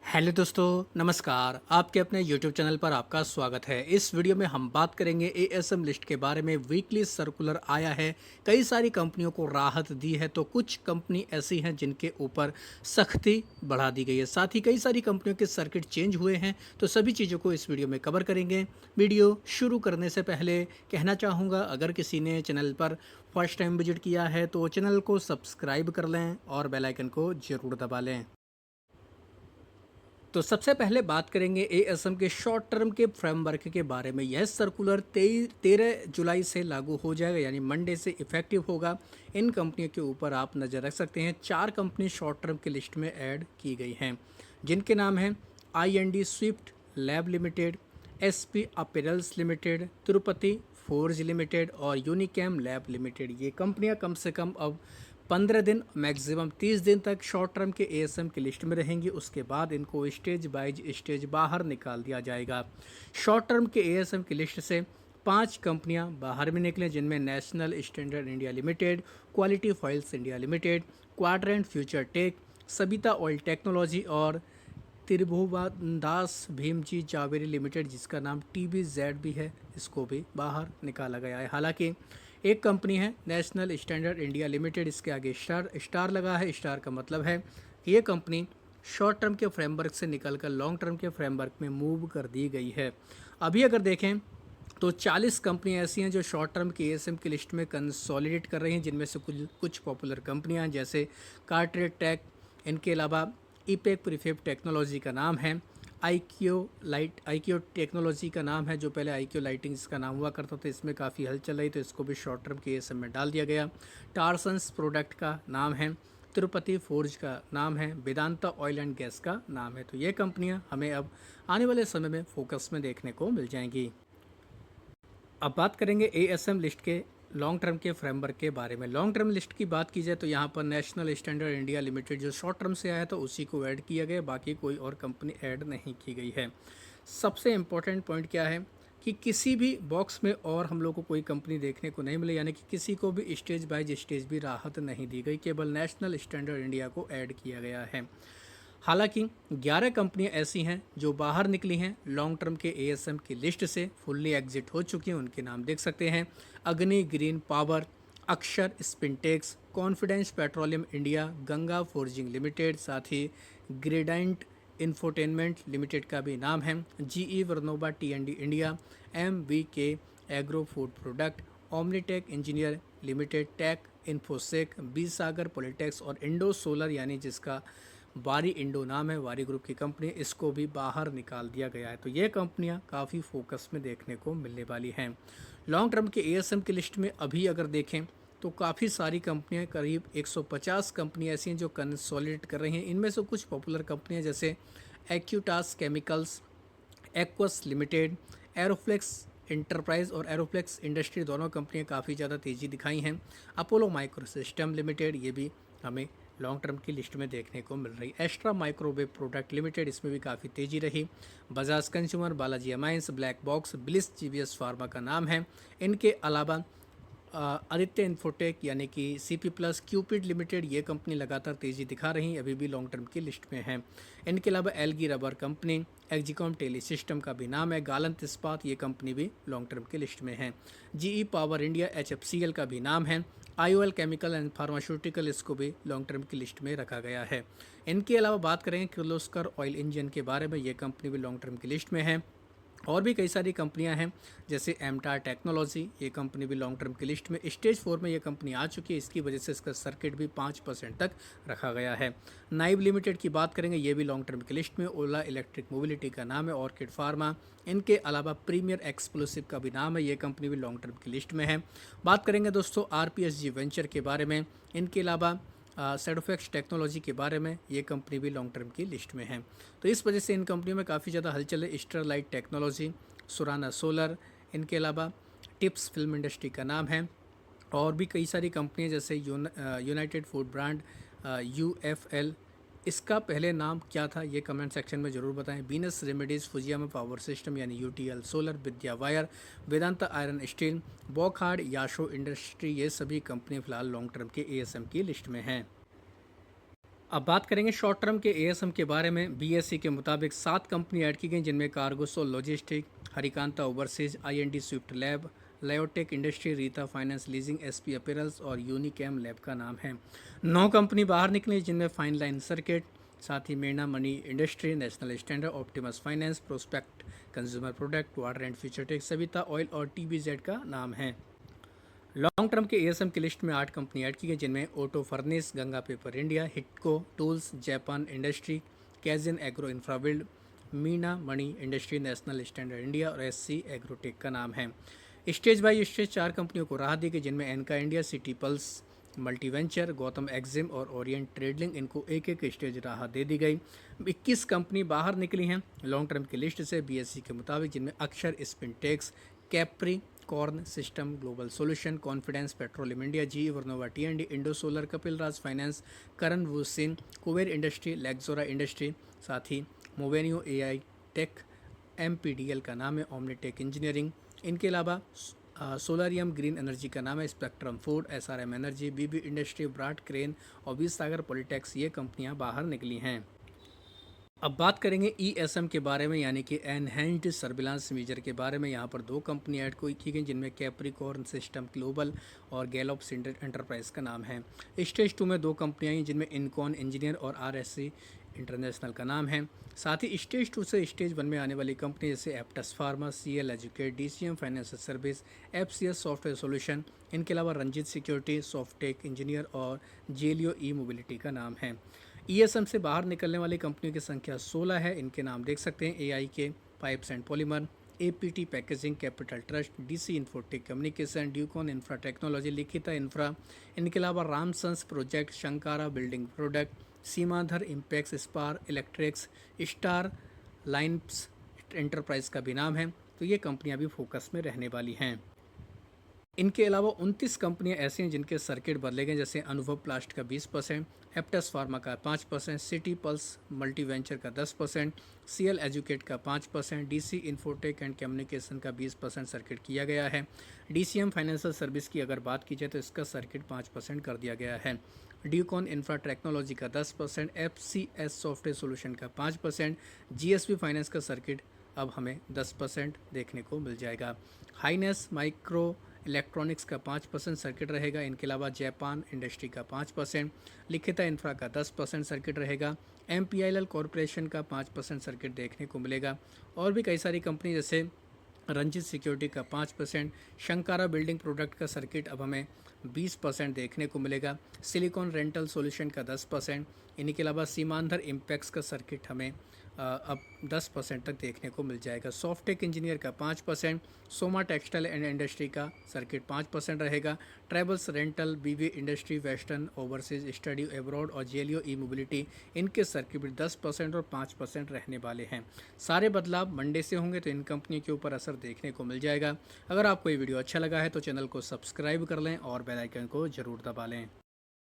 Hello दोस्तों, नमस्कार। आपके अपने यूट्यूब चैनल पर आपका स्वागत है। इस वीडियो में हम बात करेंगे एएसएम लिस्ट के बारे में। वीकली सर्कुलर आया है, कई सारी कंपनियों को राहत दी है, तो कुछ कंपनी ऐसी हैं जिनके ऊपर सख्ती बढ़ा दी गई है। साथ ही कई सारी कंपनियों के सर्किट चेंज हुए हैं, तो सभी चीज़ों को इस वीडियो में कवर करेंगे। वीडियो शुरू करने से पहले कहना चाहूँगा, अगर किसी ने चैनल पर फर्स्ट टाइम विजिट किया है तो चैनल को सब्सक्राइब कर लें और बेल आइकन को ज़रूर दबा लें। तो सबसे पहले बात करेंगे एएसएम के शॉर्ट टर्म के फ्रेमवर्क के बारे में। यह सर्कुलर 13 जुलाई से लागू हो जाएगा, यानी मंडे से इफेक्टिव होगा। इन कंपनियों के ऊपर आप नज़र रख सकते हैं। 4 कंपनी शॉर्ट टर्म की लिस्ट में ऐड की गई हैं, जिनके नाम हैं IND swift lab limited, SP apparels limited, Tirupati forge limited और यूनिकैम लैब लिमिटेड। ये कंपनियां कम से कम अब 15 दिन मैक्सिमम 30 दिन तक शॉर्ट टर्म के एएसएम की लिस्ट में रहेंगी। उसके बाद इनको स्टेज बाइज स्टेज बाहर निकाल दिया जाएगा। शॉर्ट टर्म के एएसएम की लिस्ट से 5 कंपनियां बाहर में निकलें, जिनमें national standard India limited, quality files India limited, quadrant future tech, Savita oil technology और त्रिभुवनदास भीमजी जावेरी लिमिटेड, जिसका नाम टीबीजेड भी है, इसको भी बाहर निकाला गया है। हालांकि एक कंपनी है नेशनल स्टैंडर्ड इंडिया लिमिटेड, इसके आगे स्टार स्टार लगा है। स्टार का मतलब है कि ये कंपनी शॉर्ट टर्म के फ्रेमवर्क से निकलकर लॉन्ग टर्म के फ्रेमवर्क में मूव कर दी गई है। अभी अगर देखें तो 40 कंपनियां ऐसी हैं जो शॉर्ट टर्म की एएसएम की लिस्ट में कंसोलिडेट कर रही हैं, जिनमें से कुछ पॉपुलर कंपनियां हैं जैसे कार्ट्रेट टेक। इनके अलावा ईपेक प्रीफेब टेक्नोलॉजी का नाम है, आईक्यू टेक्नोलॉजी का नाम है, जो पहले आईक्यू लाइटिंग इसका नाम हुआ करता था। इसमें काफ़ी हलचल रही, तो इसको भी शॉर्ट टर्म के एएसएम में डाल दिया गया। टारसन्स प्रोडक्ट का नाम है, तिरुपति फोर्ज का नाम है, वेदांता ऑयल एंड गैस का नाम है। तो ये कंपनियां हमें अब आने वाले समय में फोकस में देखने को मिल जाएंगी। अब बात करेंगे एएसएम लिस्ट के लॉन्ग टर्म के फ्रेमवर्क के बारे में। लॉन्ग टर्म लिस्ट की बात की जाए तो यहाँ पर नेशनल स्टैंडर्ड इंडिया लिमिटेड जो शॉर्ट टर्म से आया तो उसी को ऐड किया गया, बाकी कोई और कंपनी ऐड नहीं की गई है। सबसे इम्पोर्टेंट पॉइंट क्या है कि किसी भी बॉक्स में और हम लोग को कोई कंपनी देखने को नहीं मिली, यानी कि किसी को भी स्टेज बाय स्टेज भी राहत नहीं दी गई, केवल नेशनल स्टैंडर्ड इंडिया को ऐड किया गया है। हालांकि 11 कंपनियां ऐसी हैं जो बाहर निकली हैं लॉन्ग टर्म के एएसएम की लिस्ट से, फुल्ली एग्जिट हो चुकी हैं। उनके नाम देख सकते हैं, अग्नि green power, Akshar spintex, confidence petroleum India, Ganga forging limited, साथ ही ग्रेडाइंट इंफोटेनमेंट लिमिटेड का भी नाम है, जीई वर्नोवा टी&डी India, MVK agro food product, omnitech engineer limited, tech infosec, B Sagar polytex और इंडो सोलर, यानी जिसका वारी इंडो नाम है, वारी ग्रुप की कंपनी, इसको भी बाहर निकाल दिया गया है। तो ये कंपनियां काफ़ी फोकस में देखने को मिलने वाली हैं। लॉन्ग टर्म के एएसएम की लिस्ट में अभी अगर देखें तो काफ़ी सारी कंपनियां, करीब 150 कंपनियां ऐसी हैं जो कंसोलिडेट कर रही हैं। इनमें से कुछ पॉपुलर कंपनियां जैसे एक्यूटास केमिकल्स, एक्वस लिमिटेड, एरोफ्लेक्स इंटरप्राइज और एरोफ्लेक्स इंडस्ट्री, दोनों कंपनियां काफ़ी ज़्यादा तेज़ी दिखाई हैं। अपोलो माइक्रो सिस्टम लिमिटेड, ये भी हमें लॉन्ग टर्म की लिस्ट में देखने को मिल रही। एस्ट्रा माइक्रोवेव प्रोडक्ट लिमिटेड, इसमें भी काफ़ी तेज़ी रही। Bajaj consumer, Balaji amines, black box, bliss GVS pharma का नाम है। इनके अलावा आदित्य इन्फोटेक यानी कि सीपी प्लस, क्यूपिड लिमिटेड, ये कंपनी लगातार तेज़ी दिखा रही, अभी भी लॉन्ग टर्म की लिस्ट में है। इनके अलावा Elgi rubber company, Exicom tele system का भी नाम है, गालंत इस्पात, ये कंपनी भी लॉन्ग टर्म की लिस्ट में है। जीई पावर इंडिया, एचएफसीएल का भी नाम है। आईओएल केमिकल एंड फार्मास्यूटिकल, इसको भी लॉन्ग टर्म की लिस्ट में रखा गया है। इनके अलावा बात करें किर्लोस्कर ऑयल इंजन के बारे में, ये कंपनी भी लॉन्ग टर्म की लिस्ट में है। और भी कई सारी कंपनियां हैं जैसे एमटार टेक्नोलॉजी, ये कंपनी भी लॉन्ग टर्म की लिस्ट में, स्टेज 4 में ये कंपनी आ चुकी है, इसकी वजह से इसका सर्किट भी 5% तक रखा गया है। नाइब लिमिटेड की बात करेंगे, ये भी लॉन्ग टर्म की लिस्ट में, ओला इलेक्ट्रिक मोबिलिटी का नाम है, ऑर्किड फार्मा। इनके अलावा प्रीमियर एक्सप्लोसिव का भी नाम है, ये कंपनी भी लॉन्ग टर्म की लिस्ट में है। बात करेंगे दोस्तों आरपीएसजी वेंचर के बारे में, इनके अलावा सेडोफेक्स टेक्नोलॉजी के बारे में, ये कंपनी भी लॉन्ग टर्म की लिस्ट में है। तो इस वजह से इन कंपनियों में काफ़ी ज़्यादा हलचल है। स्टरलाइट टेक्नोलॉजी, सुराना सोलर, इनके अलावा टिप्स फिल्म इंडस्ट्री का नाम है। और भी कई सारी कंपनियां जैसे यूनाइटेड फूड ब्रांड, यूएफएल, इसका पहले नाम क्या था ये कमेंट सेक्शन में ज़रूर बताएं। Venus remedies, Fujiyama power system यानी UTL solar, Vidya wire, Vedanta iron steel, Wockhardt, Yasho industry, ये सभी कंपनी फिलहाल लॉन्ग टर्म के एएसएम की लिस्ट में हैं। अब बात करेंगे शॉर्ट टर्म के एएसएम के बारे में। बीएसई के मुताबिक 7 कंपनी ऐड की गई, जिनमें कार्गोसो logistic, Harikanta overseas, IND swift lab, लायोटेक industry, Rita finance leasing, SP apparels और यूनिकैम लैब का नाम है। 9 कंपनी बाहर निकली, जिनमें फाइन लाइन सर्किट, साथ ही Meena Mani industry, national standard, optimus finance, prospect consumer product, water and futuretech, Savita oil और टीबीजेड का नाम है। लॉन्ग टर्म के एएसएम की लिस्ट में 8 कंपनी ऐड की गई, जिनमें auto furnace, Ganga paper India, Hitco tools, Japan industry, kaizen agro infrabuild, Meena Mani industry, national standard India और एससी एग्रोटेक का नाम है। स्टेज बाई स्टेज 4 कंपनियों को राह दी गई, जिनमें Enka India, city pulse multiventure, Gautam exim और ओरिएंट ट्रेडलिंग, इनको एक एक स्टेज राह दे दी गई। 21 कंपनी बाहर निकली हैं लॉन्ग टर्म की लिस्ट से बीएससी के मुताबिक, जिनमें Akshar spintex, capricorn system, global solution, confidence petroleum India, GE Vernova टी&डी, Indo solar, Kapil Raj finance, Karan वूसिन, कुबेर इंडस्ट्री, लेक्सोरा इंडस्ट्री, साथ ही मोवेनियो एआई टेक, एमपीडीएल का नाम है, ओमनीटेक इंजीनियरिंग। इनके अलावा सोलारियम ग्रीन एनर्जी का नाम है, स्पेक्ट्रम फूड, एसआरएम एनर्जी, बीबी इंडस्ट्री, ब्राट क्रेन और बीस सागर पॉलिटेक्स, ये कंपनियां बाहर निकली हैं। अब बात करेंगे ईएसएम के बारे में, यानी कि एनहेंस्ड सर्विलांस मेजर के बारे में। यहाँ पर 2 कंपनी ऐड की गई, जिनमें कैप्रिकॉर्न सिस्टम ग्लोबल और गैलोप्स एंटरप्राइज का नाम है। स्टेज 2 में 2 कंपनियाँ आई, जिनमें इनकॉन इंजीनियर और आरएससी इंटरनेशनल का नाम है। साथ ही स्टेज 2 से स्टेज 1 में आने वाली कंपनी जैसे Aptus pharma, CL educate, DCM financial service, FCS software solution, इनके अलावा रंजीत सिक्योरिटी, सॉफ्टेक इंजीनियर और जेलियो ई मोबिलिटी का नाम है। ईएसएम से बाहर निकलने वाली कंपनियों की संख्या 16 है। इनके नाम देख सकते हैं: AI K pipes and polymer, APT packaging, capital trust, DC infotech communication, Ducon infra technology, Likhita infra, इनके अलावा Ramsons project, Shankara building product, सीमाधर impex, Spar electrics, star lines enterprise का भी नाम है। तो ये कंपनियां भी फोकस में रहने वाली हैं। इनके अलावा 29 कंपनियां ऐसी हैं जिनके सर्किट बदले गए, जैसे अनुभव प्लास्ट का 20%, एप्टस फार्मा का 5%, सिटी पल्स मल्टीवेंचर का 10%, सीएल एजुकेट का 5%, डीसी इन्फोटेक एंड कम्युनिकेशन का 20% सर्किट किया गया है। डीसीएम फाइनेंशियल सर्विस की अगर बात की जाए तो इसका सर्किट 5% कर दिया गया है। ड्यूकॉन इंफ्रा टेक्नोलॉजी का 10%, एफसीएस सॉफ्टवेयर सोल्यूशन का 5%, जीएसबी फाइनेंस का सर्किट अब हमें 10% देखने को मिल जाएगा। हाइनेस माइक्रो इलेक्ट्रॉनिक्स का 5% सर्किट रहेगा। इनके अलावा जापान इंडस्ट्री का 5%, लिखिता इंफ्रा का 10% सर्किट रहेगा। एमपीआईएल कॉरपोरेशन का 5% सर्किट देखने को मिलेगा। और भी कई सारी कंपनी जैसे रंजीत सिक्योरिटी का 5%, शंकारा बिल्डिंग प्रोडक्ट का सर्किट अब हमें 20% देखने को मिलेगा। सिलिकॉन रेंटल सॉल्यूशन का 10%, इन्हीं के अलावा सीमांधर इम्पैक्स का सर्किट हमें अब 10% तक देखने को मिल जाएगा। सॉफ्टेक इंजीनियर का 5%, सोमा टेक्सटाइल एंड इंडस्ट्री का सर्किट 5% रहेगा। Travels rental, BB industry, western overseas study abroad और जेलियो ई मोबिलिटी, इनके सर्किट भी 10% और 5% रहने वाले हैं। सारे बदलाव मंडे से होंगे, तो इन कंपनियों के ऊपर असर देखने को मिल जाएगा। अगर आपको ये वीडियो अच्छा लगा है तो चैनल को सब्सक्राइब कर लें और बेल आइकन को ज़रूर दबा लें।